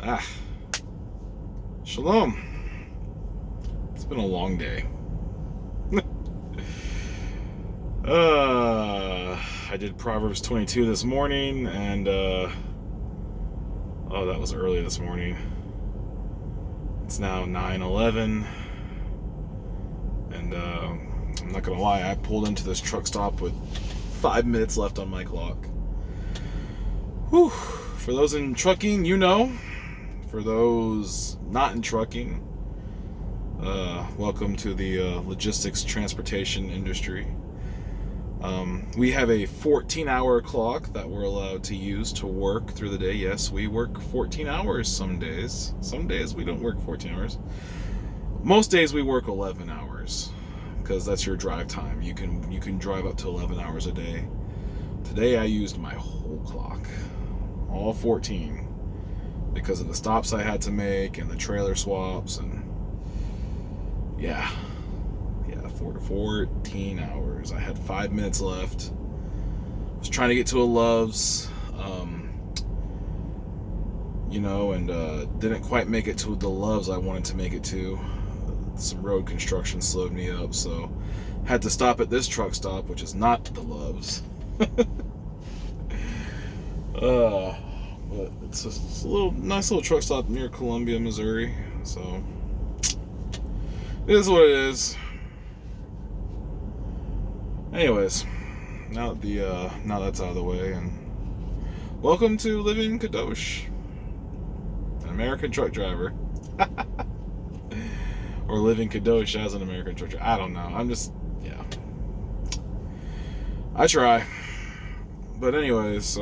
Ah, Shalom. It's been a long day. I did Proverbs 22 this morning, and oh, that was early this morning. It's now 9:11, and I'm not gonna lie, I pulled into this truck stop with 5 minutes left on my clock. Whew. For those in trucking, you know. For those not in trucking, welcome to the logistics transportation industry. We have a 14-hour clock that we're allowed to use to work through the day. Yes, we work 14 hours some days. Some days we don't work 14 hours. Most days we work 11 hours because that's your drive time. You can drive up to 11 hours a day. Today I used my whole clock, all 14. Because of the stops I had to make and the trailer swaps, and yeah, 14 hours. I had 5 minutes left. I was trying to get to a Love's, and didn't quite make it to the Love's I wanted to make it to. Some road construction slowed me up, so had to stop at this truck stop, which is not the Love's. But it's a nice little truck stop near Columbia, Missouri. So it is what it is. Anyways, now that's out of the way, and welcome to Living Kadosh, an American truck driver, or Living Kadosh as an American truck driver. I don't know. I try. But anyways,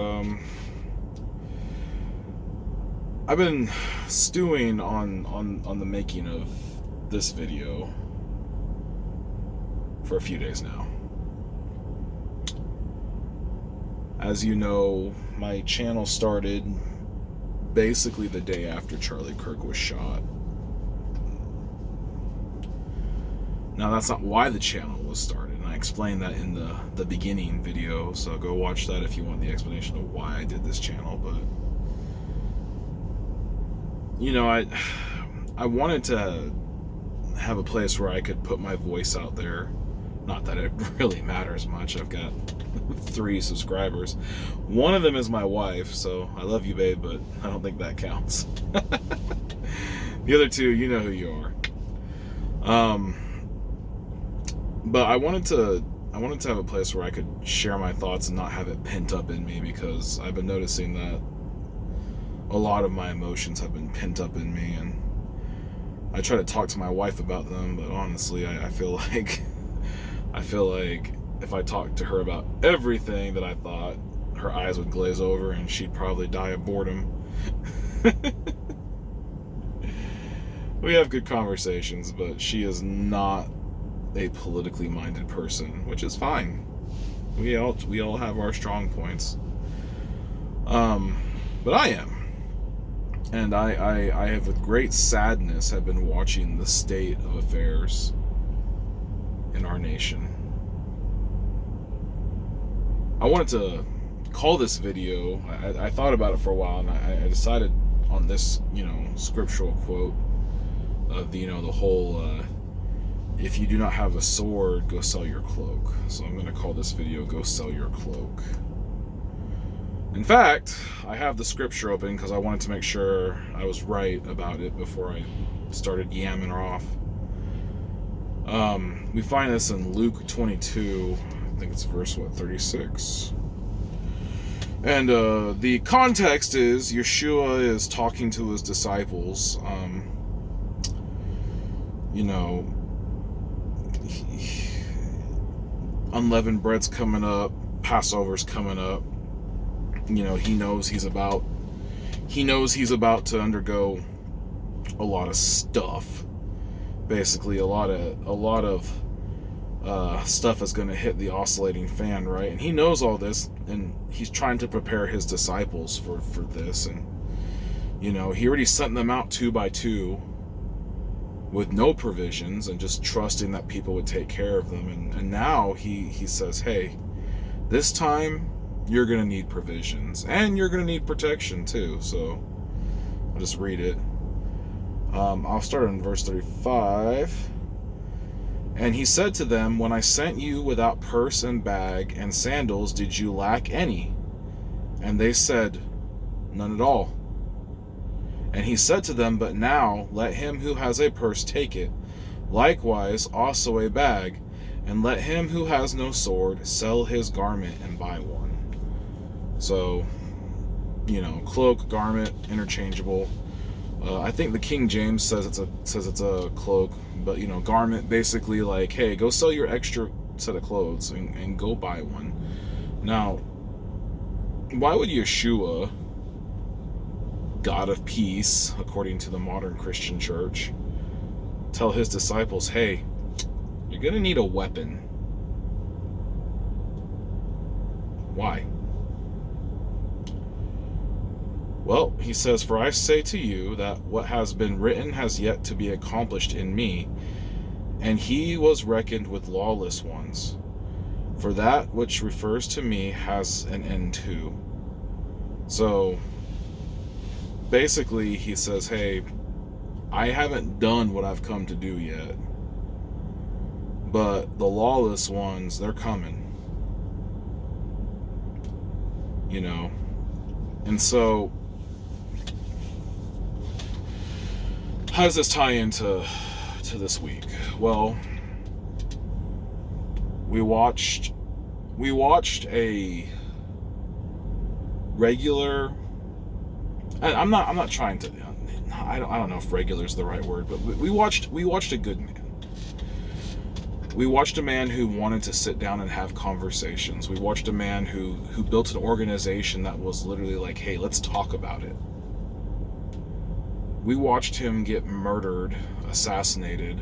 I've been stewing on the making of this video for a few days now. As you know, my channel started basically the day after Charlie Kirk was shot. Now, that's not why the channel was started, and I explained that in the beginning video, so go watch that if you want the explanation of why I did this channel. But I wanted to have a place where I could put my voice out there. Not that it really matters much. I've got 3 subscribers. One of them is my wife, so I love you, babe, but I don't think that counts. The other 2, you know who you are. But I wanted to have a place where I could share my thoughts and not have it pent up in me, because I've been noticing that a lot of my emotions have been pent up in me, and I try to talk to my wife about them, but honestly, I feel like if I talked to her about everything that I thought, her eyes would glaze over and she'd probably die of boredom. We have good conversations, but she is not a politically minded person, which is fine. We all have our strong points. But I am. And I have, with great sadness, have been watching the state of affairs in our nation. I wanted to call this video, I thought about it for a while, and I decided on this, scriptural quote of the whole, if you do not have a sword, go sell your cloak. So I'm going to call this video, Go Sell Your Cloak. In fact, I have the scripture open because I wanted to make sure I was right about it before I started yamming her off. We find this in Luke 22, I think it's verse 36. And the context is Yeshua is talking to his disciples. Unleavened bread's coming up, Passover's coming up. He knows he's about to undergo a lot of stuff. Basically, a lot of stuff is going to hit the oscillating fan, right? And he knows all this, and he's trying to prepare his disciples for this. And he already sent them out 2 by 2 with no provisions and just trusting that people would take care of them. And now he says, hey, this time you're going to need provisions, and you're going to need protection too. So I'll just read it. I'll start in verse 35. And he said to them, when I sent you without purse and bag and sandals, did you lack any? And they said, none at all. And he said to them, but now let him who has a purse take it, likewise also a bag, and let him who has no sword sell his garment and buy one. So, cloak, garment, interchangeable. I think the King James says it's a cloak, but garment, basically like, hey, go sell your extra set of clothes and go buy one. Now, why would Yeshua, God of peace, according to the modern Christian church, tell his disciples, hey, you're gonna need a weapon? Why? Well, he says, for I say to you that what has been written has yet to be accomplished in me, and he was reckoned with lawless ones. For that which refers to me has an end too. So, basically, he says, hey, I haven't done what I've come to do yet, but the lawless ones, they're coming. And so, how does this tie into this week? Well, we watched a regular. I'm not trying to. I don't know if regular is the right word, but we watched a good man. We watched a man who wanted to sit down and have conversations. We watched a man who built an organization that was literally like, hey, let's talk about it. We watched him get murdered, assassinated,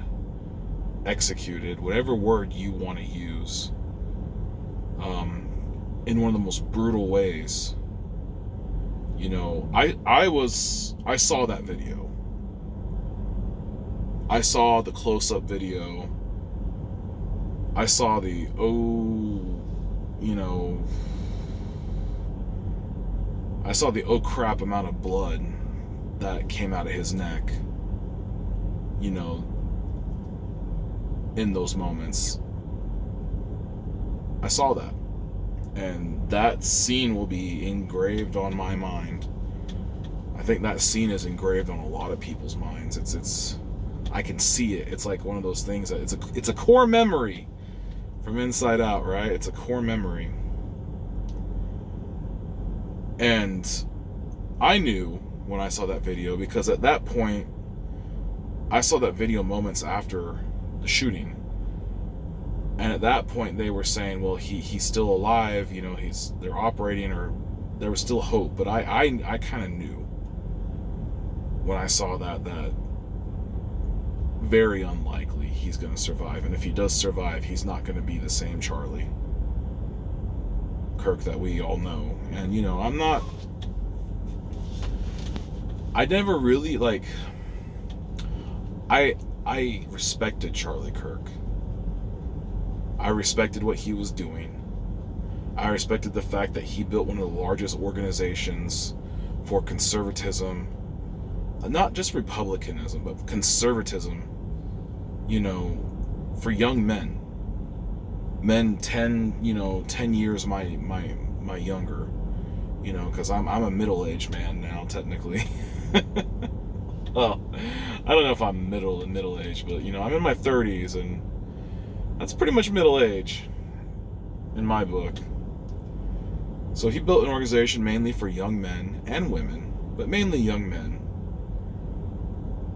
executed, whatever word you want to use, in one of the most brutal ways. I saw that video. I saw the close-up video. I saw the I saw the oh crap amount of blood that came out of his neck, in those moments. I saw that. And that scene will be engraved on my mind. I think that scene is engraved on a lot of people's minds. It's I can see it. It's like one of those things that it's a core memory from inside out, right? It's a core memory. And I knew when I saw that video, because at that point, I saw that video moments after the shooting. And at that point, they were saying, well, he's still alive, they're operating, or there was still hope. But I kind of knew when I saw that very unlikely he's going to survive. And if he does survive, he's not going to be the same Charlie Kirk that we all know. And, I never really, I respected Charlie Kirk. I respected what he was doing. I respected the fact that he built one of the largest organizations for conservatism, not just republicanism, but conservatism, for young men 10 years my younger, because I'm a middle-aged man now, technically. Well, I don't know if I'm middle-aged, but I'm in my 30s, and that's pretty much middle age in my book. So he built an organization mainly for young men and women, but mainly young men,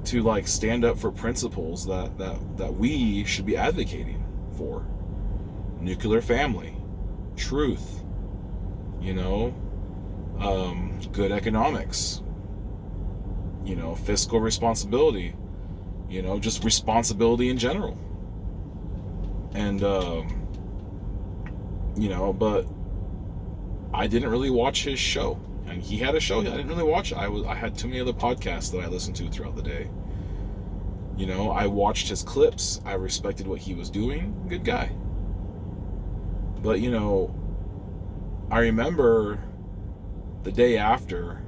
to stand up for principles that we should be advocating for. Nuclear family, truth, good economics, fiscal responsibility, just responsibility in general. And, but I didn't really watch his show. And he had a show. I didn't really watch it. I had too many other podcasts that I listened to throughout the day. I watched his clips. I respected what he was doing. Good guy. But, I remember the day after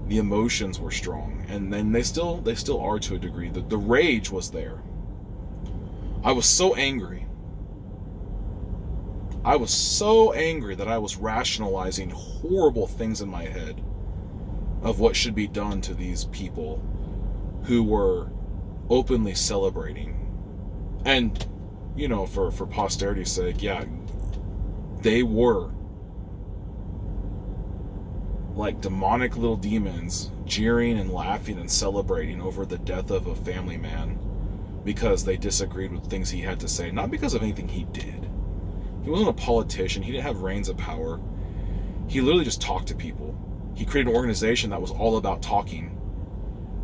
The emotions were strong, and then they still are to a degree. The rage was there. I was so angry. I was so angry that I was rationalizing horrible things in my head of what should be done to these people who were openly celebrating. And, you know, for posterity's sake, yeah, they were like demonic little demons jeering and laughing and celebrating over the death of a family man because they disagreed with things he had to say, not because of anything he did. He wasn't a politician. He didn't have reins of power. He literally just talked to people. He created an organization that was all about talking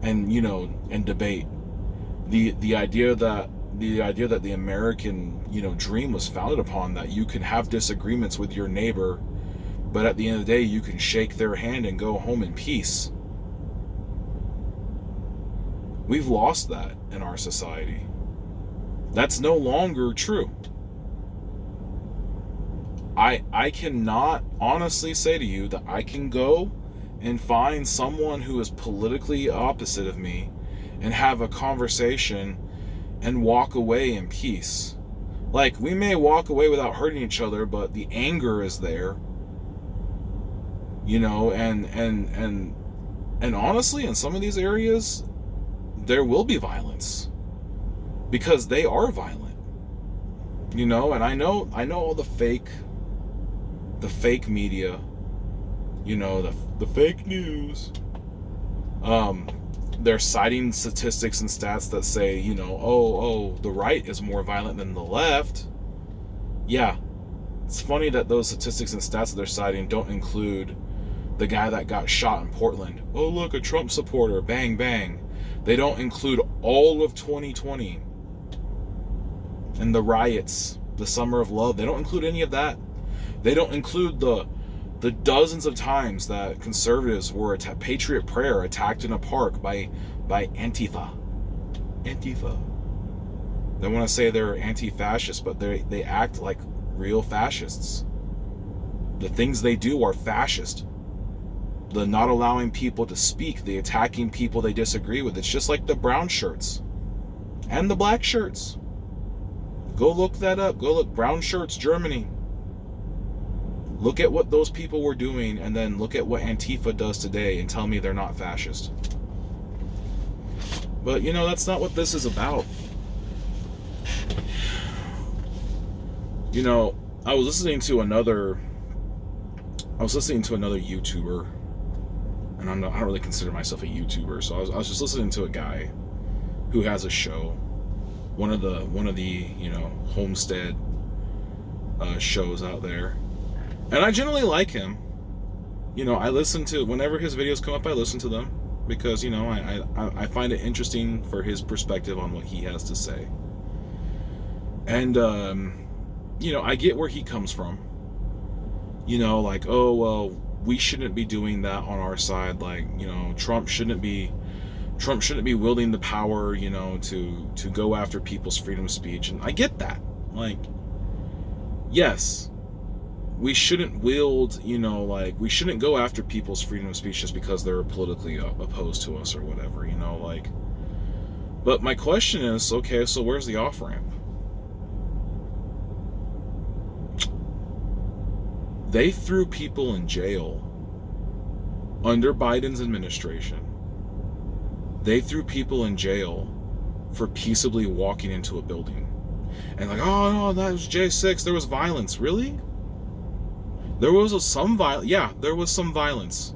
and, you know, and debate. The idea that the American, you know, dream was founded upon that you can have disagreements with your neighbor, but at the end of the day, you can shake their hand and go home in peace. We've lost that in our society. That's no longer true. I cannot honestly say to you that I can go and find someone who is politically opposite of me and have a conversation and walk away in peace. Like, we may walk away without hurting each other, but the anger is there. You know, and honestly, in some of these areas, there will be violence because they are violent. You know, and I know all the fake media, you know, the fake news. They're citing statistics and stats that say, you know, oh, the right is more violent than the left. Yeah, it's funny that those statistics and stats that they're citing don't include the guy that got shot in Portland. Oh, look, a Trump supporter, bang, bang. They don't include all of 2020 and the riots, the Summer of Love. They don't include any of that. They don't include the dozens of times that conservatives were Patriot Prayer attacked in a park by Antifa. They want to say they're anti-fascist, but they act like real fascists. The things they do are fascist. The not allowing people to speak, the attacking people they disagree with. It's just like the brown shirts and the black shirts. Go look that up. Go look brown shirts, Germany. Look at what those people were doing, and then look at what Antifa does today and tell me they're not fascist. But, you know, that's not what this is about. You know, I was listening to another YouTuber, and I don't really consider myself a YouTuber, so I was just listening to a guy who has a show, one of the you know, homestead shows out there. And I generally like him. You know, I listen to, whenever his videos come up, I listen to them because, you know, I find it interesting for his perspective on what he has to say. And, you know, I get where he comes from. You know, like, oh, well, we shouldn't be doing that on our side. Like, you know, Trump shouldn't be wielding the power, you know, to go after people's freedom of speech. And I get that. Like, yes, we shouldn't wield, you know, like, we shouldn't go after people's freedom of speech just because they're politically opposed to us or whatever, you know, like. But my question is, okay, so where's the off-ramp? They threw people in jail under Biden's administration. They threw people in jail for peaceably walking into a building. And like, oh no, that was J6, there was violence. Really? There was some violence. Yeah, there was some violence.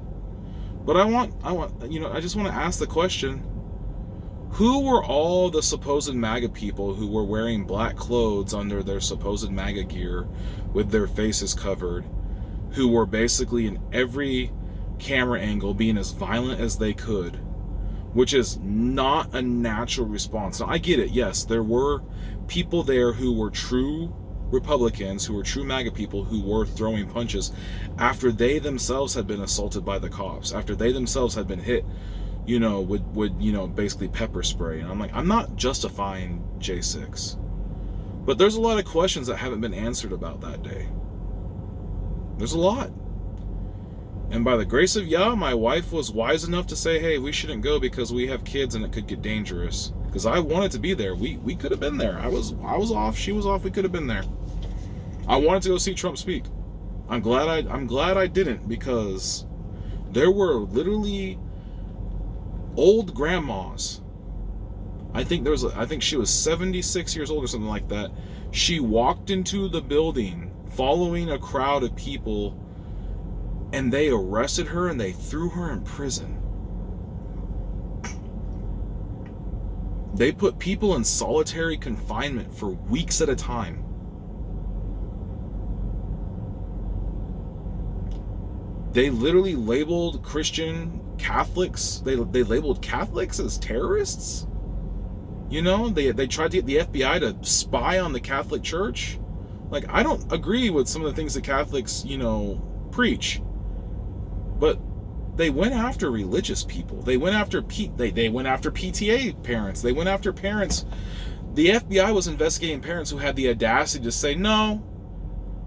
But I want, you know, I just want to ask the question, who were all the supposed MAGA people who were wearing black clothes under their supposed MAGA gear with their faces covered, who were basically in every camera angle being as violent as they could, which is not a natural response. Now, I get it. Yes, there were people there who were true Republicans, who were true MAGA people, who were throwing punches after they themselves had been assaulted by the cops, after they themselves had been hit, you know, with you know, basically pepper spray. And I'm like, I'm not justifying J6, but there's a lot of questions that haven't been answered about that day. There's a lot. And by the grace of Yah, my wife was wise enough to say, hey, we shouldn't go because we have kids and it could get dangerous. Because I wanted to be there. We could have been there. I was off. She was off. We could have been there. I wanted to go see Trump speak. I'm glad I didn't, because there were literally old grandmas. I think she was 76 years old or something like that. She walked into the building following a crowd of people, and they arrested her and they threw her in prison. They put people in solitary confinement for weeks at a time. They literally labeled Christian Catholics, they labeled Catholics as terrorists. You know, they tried to get the FBI to spy on the Catholic Church. Like, I don't agree with some of the things that Catholics, preach. But they went after religious people. They went after they went after PTA parents. They went after parents. The FBI was investigating parents who had the audacity to say, no,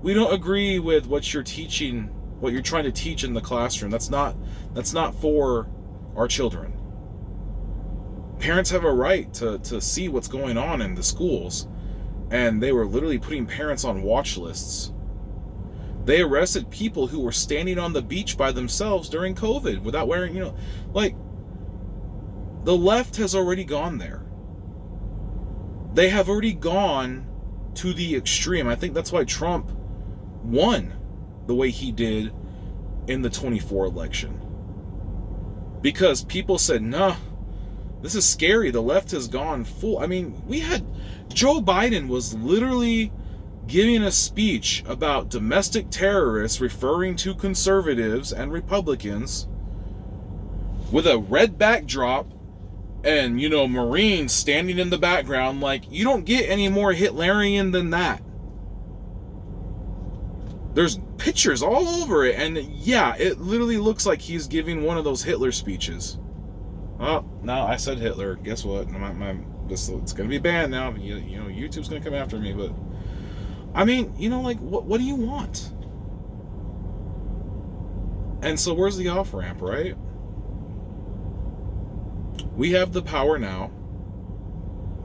we don't agree with what you're teaching, what you're trying to teach in the classroom. That's not for our children. Parents have a right to see what's going on in the schools. And they were literally putting parents on watch lists. They arrested people who were standing on the beach by themselves during COVID without wearing, like, the left has already gone there. They have already gone to the extreme. I think that's why Trump won the way he did in the 24 election. Because people said, nah, this is scary. The left has gone full. I mean, Joe Biden was literally giving a speech about domestic terrorists, referring to conservatives and Republicans, with a red backdrop and, Marines standing in the background. Like, you don't get any more Hitlerian than that. There's pictures all over it, and yeah, it literally looks like he's giving one of those Hitler speeches. Oh, no, I said Hitler. Guess what? It's going to be banned now. YouTube's going to come after me, but I mean, what do you want? And so where's the off-ramp, right? We have the power now.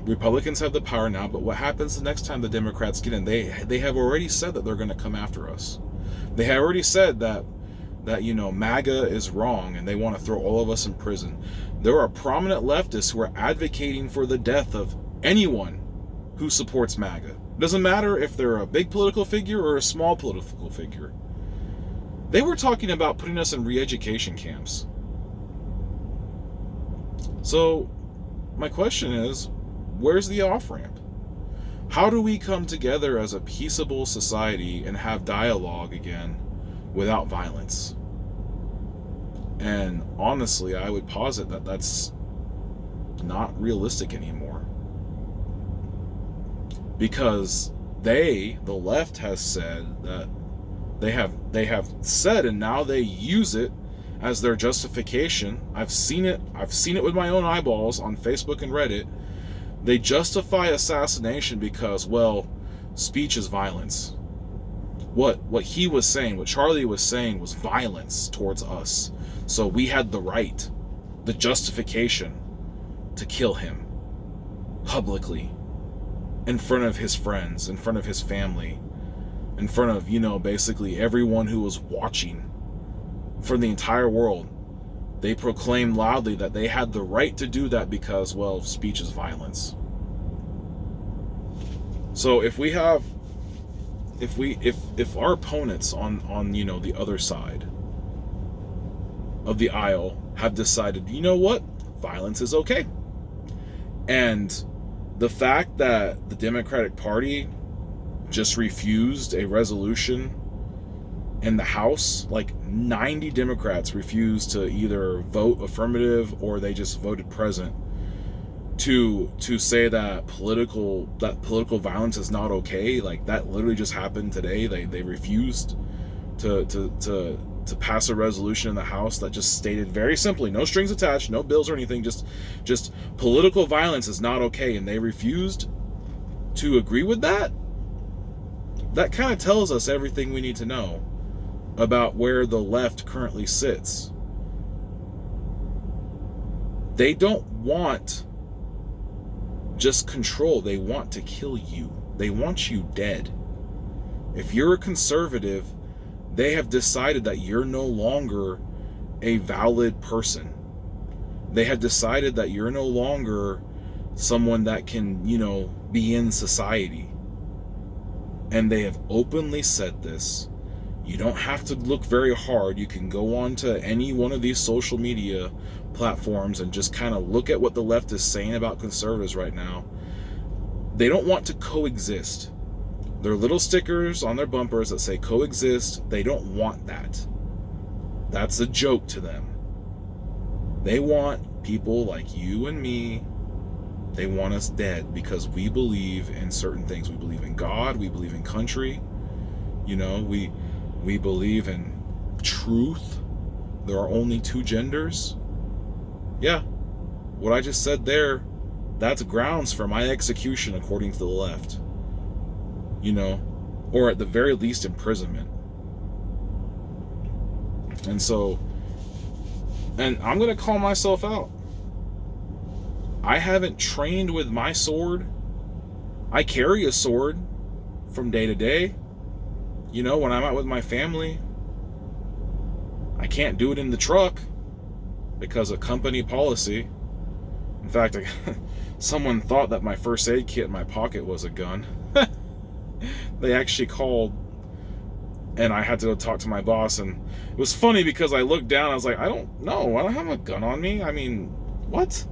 Republicans have the power now, but what happens the next time the Democrats get in? They have already said that they're going to come after us. They have already said that MAGA is wrong and they want to throw all of us in prison. There are prominent leftists who are advocating for the death of anyone who supports MAGA. It doesn't matter if they're a big political figure or a small political figure. They were talking about putting us in re-education camps. So, my question is, where's the off-ramp? How do we come together as a peaceable society and have dialogue again without violence? And honestly, I would posit that that's not realistic anymore. Because the left has said that they have said, and now they use it as their justification. I've seen it with my own eyeballs on Facebook and Reddit. They justify assassination because, well, speech is violence. What he was saying, what Charlie was saying, was violence towards us. So we had the right, the justification to kill him publicly, in front of his friends, in front of his family, in front of, basically everyone who was watching from the entire world. They proclaimed loudly that they had the right to do that because, well, speech is violence. So if our opponents on the other side of the aisle have decided, you know what, violence is okay, and the fact that the Democratic Party just refused a resolution in the House, like 90 Democrats refused to either vote affirmative or they just voted present to say that political violence is not okay. Like, that literally just happened today. They refused to pass a resolution in the House that just stated very simply, no strings attached, no bills or anything, just political violence is not okay, and they refused to agree with that. That kind of tells us everything we need to know. about where the left currently sits. They don't want just control. They want to kill you. They want you dead. If you're a conservative, they have decided that you're no longer a valid person. They have decided that you're no longer someone that can, be in society. And they have openly said this. You don't have to look very hard. You can go on to any one of these social media platforms and just kind of look at what the left is saying about conservatives right now. They don't want to coexist. There are little stickers on their bumpers that say coexist. They don't want that. That's a joke to them. They want people like you and me. They want us dead because we believe in certain things. We believe in God. We believe in country. We believe in truth. There are only two genders. Yeah, what I just said there, that's grounds for my execution according to the left. Or at the very least imprisonment. And I'm going to call myself out. I haven't trained with my sword. I carry a sword from day to day. When I'm out with my family, I can't do it in the truck because of company policy. In fact, someone thought that my first aid kit in my pocket was a gun. They actually called, and I had to go talk to my boss, and it was funny because I looked down, I was like, I don't have a gun on me. I mean, what?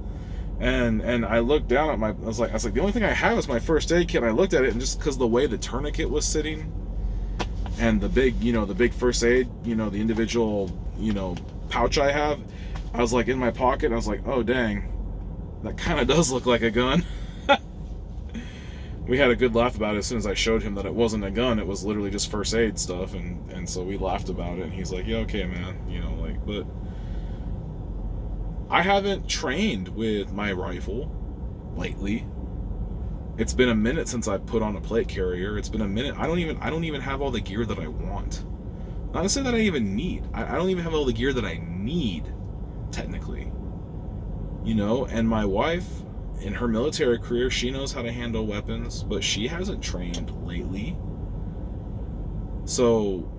And I looked down at I was like, the only thing I have is my first aid kit, and I looked at it, and just because the way the tourniquet was sitting, and the big first aid, the individual, pouch I have, I was like in my pocket, and I was like, oh dang, that kind of does look like a gun. We had a good laugh about it as soon as I showed him that it wasn't a gun, it was literally just first aid stuff, and so we laughed about it, and he's like, yeah, okay, man, but I haven't trained with my rifle lately. It's been a minute since I put on a plate carrier. It's been a minute. I don't even have all the gear that I want. Not to say that I even need. I don't even have all the gear that I need, technically. And my wife, in her military career, she knows how to handle weapons, but she hasn't trained lately. So,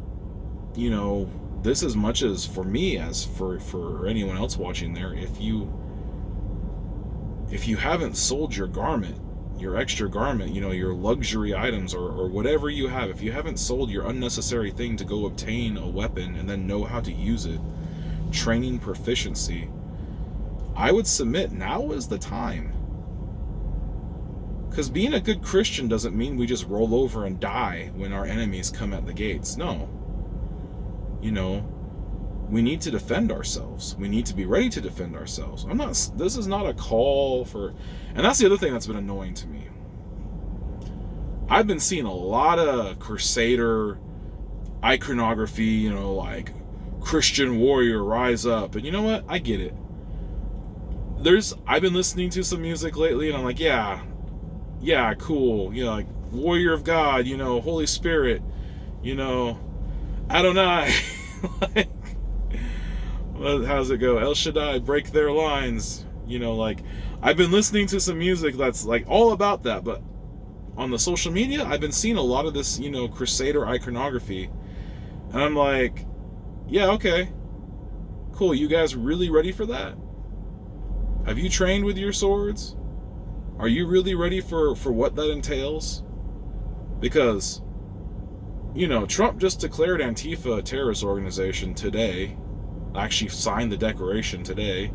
this as much as for me as for anyone else watching there, if you haven't sold your garment, your extra garment, your luxury items or whatever you have, if you haven't sold your unnecessary thing to go obtain a weapon and then know how to use it, training proficiency, I would submit now is the time. Because being a good Christian doesn't mean we just roll over and die when our enemies come at the gates. No. We need to defend ourselves. We need to be ready to defend ourselves. This is not a call for, and that's the other thing that's been annoying to me. I've been seeing a lot of Crusader iconography, like Christian warrior rise up. And you know what? I get it. I've been listening to some music lately and I'm like, yeah, cool. Like warrior of God, Holy Spirit, Adonai. Like, how's it go? El Shaddai, break their lines. I've been listening to some music that's like all about that, but on the social media, I've been seeing a lot of this, Crusader iconography. And I'm like, yeah, okay, cool. You guys really ready for that? Have you trained with your swords? Are you really ready for what that entails? Because, Trump just declared Antifa a terrorist organization today. Actually signed the declaration today.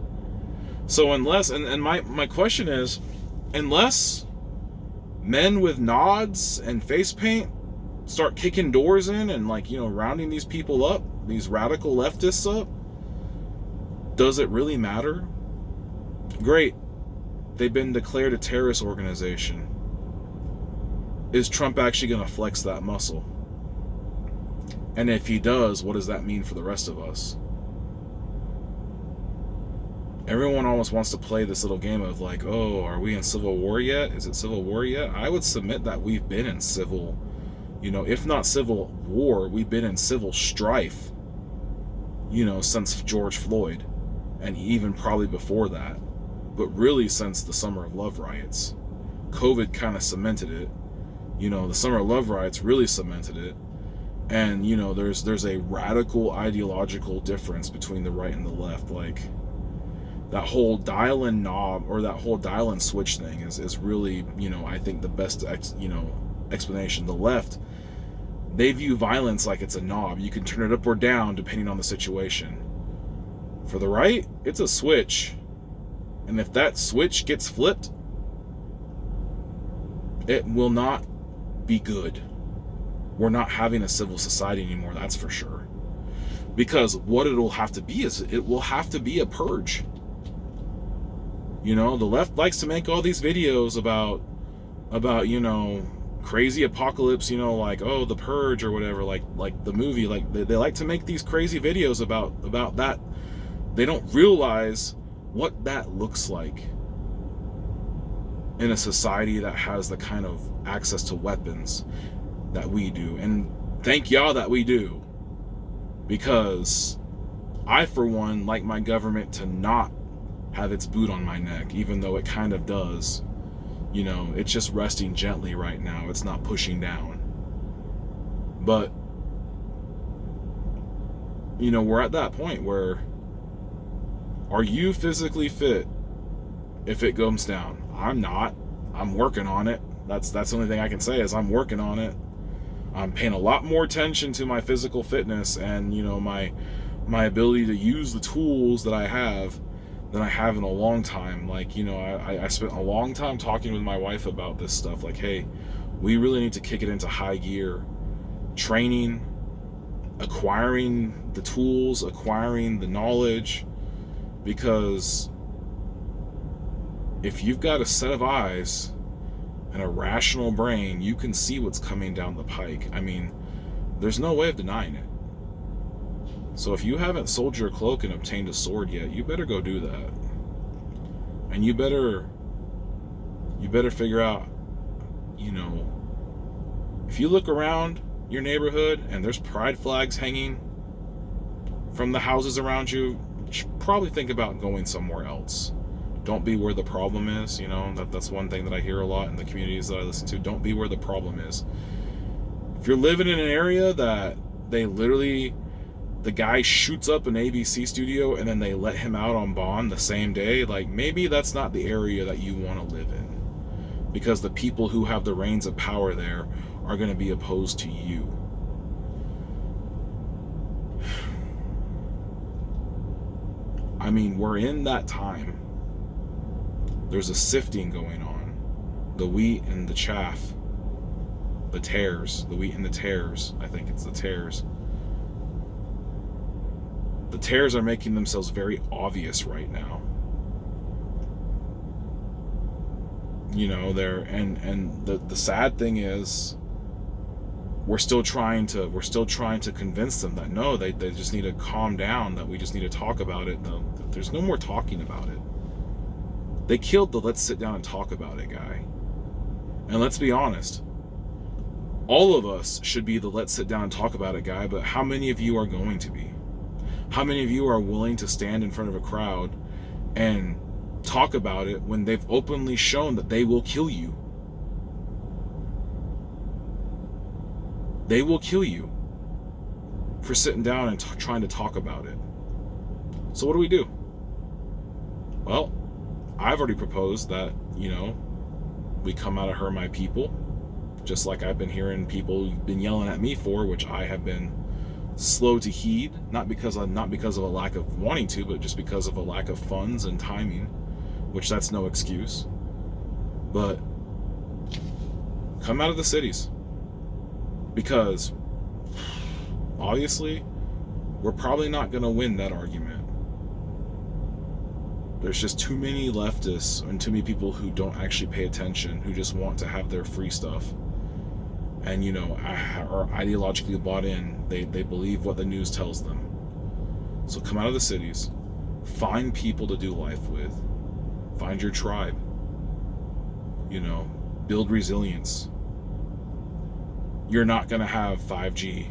So unless, and my question is, unless men with nods and face paint start kicking doors in and rounding these people up, these radical leftists up, does it really matter? Great. They've been declared a terrorist organization. Is Trump actually going to flex that muscle? And if he does, what does that mean for the rest of us? Everyone almost wants to play this little game of like, oh, are we in civil war yet? Is it civil war yet? I would submit that we've been in civil You know, if not civil war, we've been in civil strife, you know, since George Floyd, and even probably before that, but really since the Summer of Love riots. COVID kind of cemented it. You know, the Summer of Love riots really cemented it. And, you know, there's a radical ideological difference between the right and the left. Like, that whole dial and knob, or that whole dial and switch thing is really, you know, I think the best, explanation. The left, they view violence like it's a knob. You can turn it up or down depending on the situation. For the right, it's a switch. And if that switch gets flipped, it will not be good. We're not having a civil society anymore, that's for sure. Because what it'll have to be is, it will have to be a purge. You know, the left likes to make all these videos about, you know, crazy apocalypse, you know, like, oh, the purge or whatever, like the movie. Like, they like to make these crazy videos about that. They don't realize what that looks like in a society that has the kind of access to weapons that we do. And thank y'all that we do, because I, for one, like my government to not have its boot on my neck, even though it kind of does. You know, it's just resting gently right now. It's not pushing down. But, you know, we're at that point where, are you physically fit if it goes down? I'm not. I'm working on it. That's the only thing I can say, is I'm working on it. I'm paying a lot more attention to my physical fitness and, you know, my ability to use the tools that I have than I have in a long time. Like, you know, I spent a long time talking with my wife about this stuff. Like, hey, we really need to kick it into high gear. Training, acquiring the tools, acquiring the knowledge. Because if you've got a set of eyes and a rational brain, you can see what's coming down the pike. I mean, there's no way of denying it. So if you haven't sold your cloak and obtained a sword yet, you better go do that. And you better figure out, you know, if you look around your neighborhood and there's pride flags hanging from the houses around you, you should probably think about going somewhere else. Don't be where the problem is. You know, that's one thing that I hear a lot in the communities that I listen to. Don't be where the problem is. If you're living in an area that they literally, the guy shoots up an ABC studio and then they let him out on bond the same day, like, maybe that's not the area that you want to live in, because the people who have the reins of power there are going to be opposed to you. I mean, we're in that time. There's a sifting going on. The wheat and the chaff. The tares. The wheat and the tares. I think it's the tares. The tares are making themselves very obvious right now. You know, and the sad thing is, we're still trying to convince them that no, they just need to calm down, that we just need to talk about it. No, there's no more talking about it. They killed the let's sit down and talk about it guy. And let's be honest, all of us should be the let's sit down and talk about it guy, but how many of you are going to be? How many of you are willing to stand in front of a crowd and talk about it when they've openly shown that they will kill you? They will kill you for sitting down and trying to talk about it. So what do? Well, I've already proposed that, you know, we come out of her my people, just like I've been hearing people been yelling at me for, which I have been slow to heed, not because of a lack of wanting to, but just because of a lack of funds and timing, which that's no excuse. But come out of the cities, because obviously we're probably not going to win that argument. There's just too many leftists and too many people who don't actually pay attention, who just want to have their free stuff. And, you know, are ideologically bought in. They believe what the news tells them. So come out of the cities. Find people to do life with. Find your tribe. You know, build resilience. you're not going to have 5G,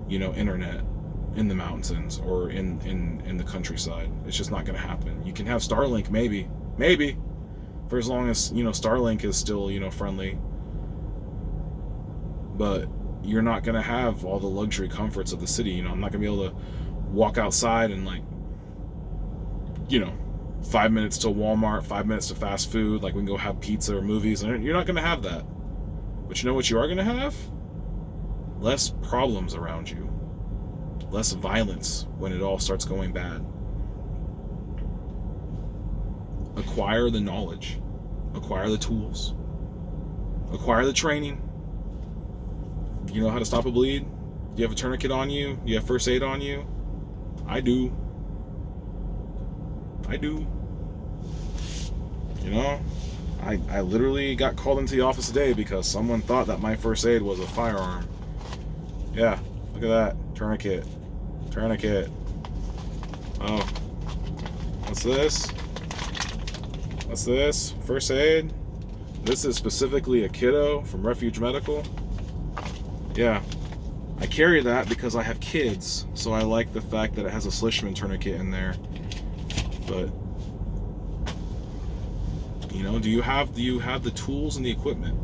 internet in the mountains or in the countryside. It's just not going to happen. You can have Starlink, maybe, for as long as, Starlink is still, friendly. But you're not going to have all the luxury comforts of the city. I'm not going to be able to walk outside and 5 minutes to Walmart, 5 minutes to fast food, we can go have pizza or movies. And you're not going to have that. But you know what you are going to have? Less problems around you. Less violence when it all starts going bad. Acquire the knowledge. Acquire the tools. Acquire the training. You know how to stop a bleed? Do you have a tourniquet on you? Do you have first aid on you? I do. I literally got called into the office today because someone thought that my first aid was a firearm. Yeah, look at that. Tourniquet. Oh. What's this? First aid? This is specifically a kiddo from Refuge Medical. Yeah. I carry that because I have kids, so I like the fact that it has a Slishman tourniquet in there. But do you have the tools and the equipment?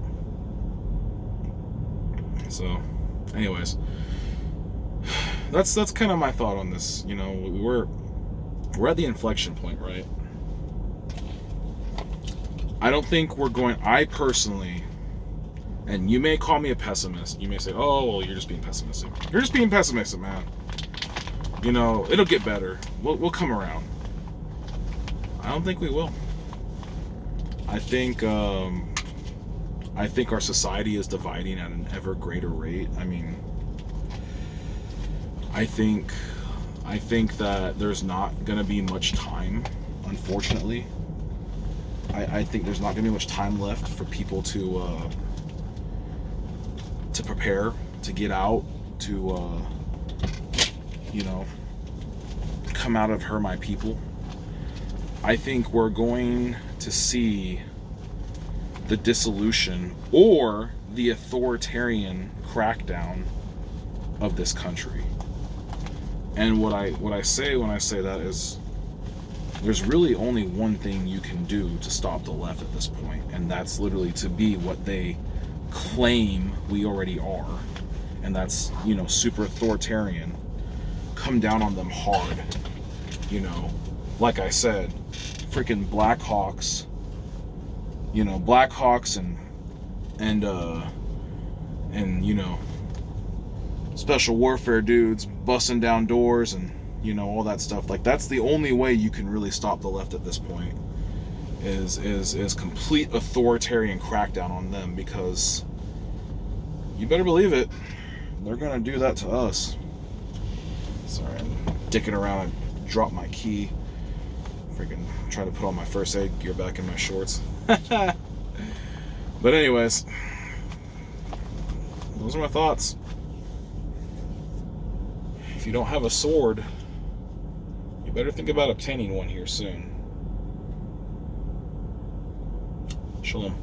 So, anyways, that's kind of my thought on this. We're at the inflection point, right? I don't think we're going. I personally, and you may call me a pessimist. You may say, "Oh, well, you're just being pessimistic." You're just being pessimistic, man. It'll get better. We'll come around. I don't think we will. I think our society is dividing at an ever greater rate. I think that there's not going to be much time, unfortunately. I think there's not going to be much time left for people to prepare, to get out, to come out of Her My People. I think we're going to see the dissolution or the authoritarian crackdown of this country. And what I say when I say that is there's really only one thing you can do to stop the left at this point, and that's literally to be what they claim we already are. And that's, super authoritarian. Come down on them hard. Like I said, freaking Blackhawks, and special warfare dudes busting down doors and all that stuff. That's the only way you can really stop the left at this point is complete authoritarian crackdown on them, because you better believe it, they're gonna do that to us. Sorry, I'm dicking around. I dropped my key. Freaking trying to put on my first aid gear back in my shorts. But anyways, those are my thoughts. If you don't have a sword, you better think about obtaining one here soon. Shalom.